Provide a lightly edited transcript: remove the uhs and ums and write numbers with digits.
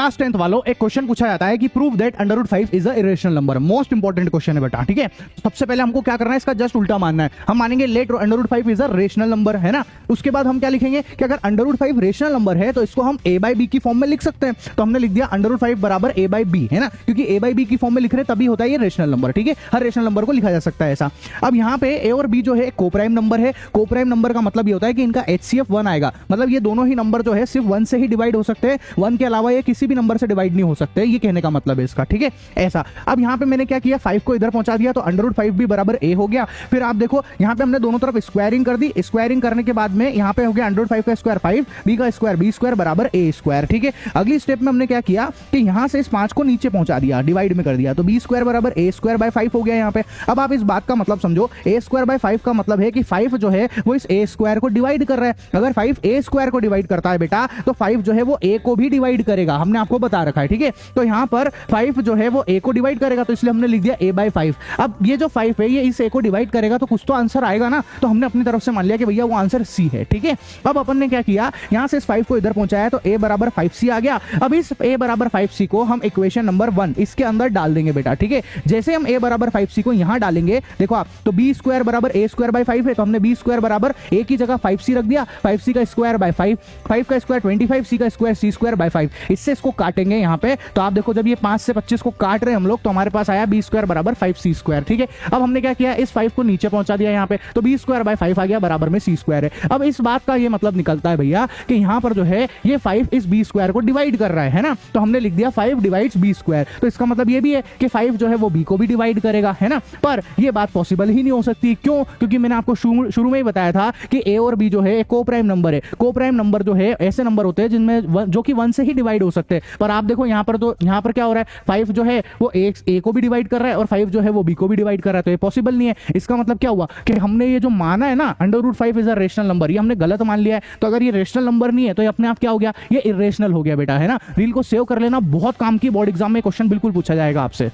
Class 10th वालों एक question पूछा जाता है कि prove that √5 is a irrational number. Most important question है बेटा, ठीक है। सबसे पहले हमको क्या करना है, इसका जस्ट उल्टा मानना है। हम मानेंगे let √5 is a rational number, है ना। उसके बाद हम क्या लिखेंगे कि अगर √5 रेशनल नंबर है तो इसको हम a/b की फॉर्म में लिख सकते हैं। तो हमने लिख दिया √5 बराबर a/b, है ना, क्योंकि a/b की फॉर्म में लिख रहे हैं तभी होता है ये रेशनल नंबर, ठीक है। हर रेशनल नंबर को लिखा जा सकता है ऐसा। अब यहाँ पे a और b जो है कोप्राइम नंबर है। कोप्राइम नंबर का मतलब ये होता है कि इनका HCF 1 आएगा, मतलब ये दोनों ही नंबर जो है सिर्फ 1 से ही डिवाइड हो सकते हैं, 1 के अलावा ये किसी भी नंबर से डिवाइड नहीं हो सकते, ये कहने का मतलब है इसका, ठीक है। ऐसा अब यहाँ पे मैंने क्या किया, 5 को इधर पहुंचा दिया तो √5 भी बराबर a हो गया। फिर आप देखो यहाँ पे हमने दोनों तरफ स्क्वायरिंग कर दी। स्क्वायरिंग करने के बाद में यहाँ पे हो गया √5 का स्क्वायर 5, b का स्क्वायर b स्क्वायर बराबर a स्क्वायर, ठीक है। अगली स्टेप में हमने क्या किया कि यहाँ से इस 5 को नीचे पहुंचा दिया, डिवाइड में कर दिया, तो b स्क्वायर बराबर a स्क्वायर बाय 5 हो गया यहाँ पे। अब आप इस बात का मतलब समझो, a स्क्वायर बाय 5 का मतलब है कि 5 जो है वो इस a स्क्वायर को डिवाइड कर रहा है। अगर 5 a स्क्वायर को डिवाइड करता है बेटा तो 5 जो है वो a को भी डिवाइड करेगा, हमने आपको बता रखा है, ठीक है। तो यहाँ पर 5 जो है वो a को डिवाइड करेगा, तो इसलिए हमने लिख दिया a/5। अब ये जो 5 है ये इस a को डिवाइड करेगा तो कुछ तो आंसर आएगा ना, तो हमने अपनी तरफ से मान लिया कि भैया वो आंसर c है, ठीक है। अब अपन ने क्या किया, यहाँ से इस 5 को इधर पहुंचाया तो a बराबर 5c आ गया। अब इस a बराबर 5c को हम इक्वेशन नंबर 1 इसके अंदर डाल देंगे बेटा, ठीक है। जैसे हम a बराबर 5c को यहाँ डालेंगे, देखो आप, तो b स्क्वायर बराबर a स्क्वायर बाय 5 है, तो हमने b स्क्वायर बराबर a की जगह 5c रख दिया, 5c का स्क्वायर बाय 5, 5 का स्क्वायर 25, c का स्क्वायर c स्क्वायर बाय 5। इससे इसको काटेंगे यहाँ पे, तो आप देखो जब ये 5 से 25 को काट रहे हैं हम लोग तो हमारे पास आया b स्क्वायर बराबर 5c स्क्वायर, ठीक है। अब हमने क्या किया, इस 5 को नीचे पहुंचा दिया यहाँ पे, तो b स्क्वायर बाय 5 आ गया, बराबर में c स्क्वायर है। अब इस बात का ये मतलब निकलता है भैया कि यहाँ पर जो है ये 5 इस b स्क्वायर को डिवाइड कर रहा है ना, तो हमने लिख दिया 5 डिवाइड्स b स्क्वायर। तो इसका मतलब ये भी है कि 5 जो है वो b को भी डिवाइड करेगा, है ना। पर ये बात पॉसिबल ही नहीं हो सकती, क्यों? क्योंकि मैंने आपको शुरू में ही बताया था कि a और b जो है एक कोप्राइम नंबर है। कोप्राइम नंबर जो है ऐसे नंबर होते हैं जिनमें जो कि 1 से ही डिवाइड हो सकते हैं। पर आप देखो यहाँ पर, तो यहाँ पर क्या हो रहा है, 5 जो है वो a को भी डिवाइड कर रहा है और 5 जो है वो b को भी डिवाइड कर रहा है, तो ये पॉसिबल नहीं है। इसका मतलब क्या हुआ कि हमने ये जो माना है ना √5 इज अ रेशनल नंबर, ये हमने गलत मान लिया है। तो अगर ये रेशनल नंबर नहीं है तो ये अपने आप क्या हो गया, ये इरेशनल हो गया बेटा, है ना। रील को सेव कर लेना, बहुत काम की, बोर्ड एग्जाम में क्वेश्चन बिल्कुल पूछा जाएगा आपसे।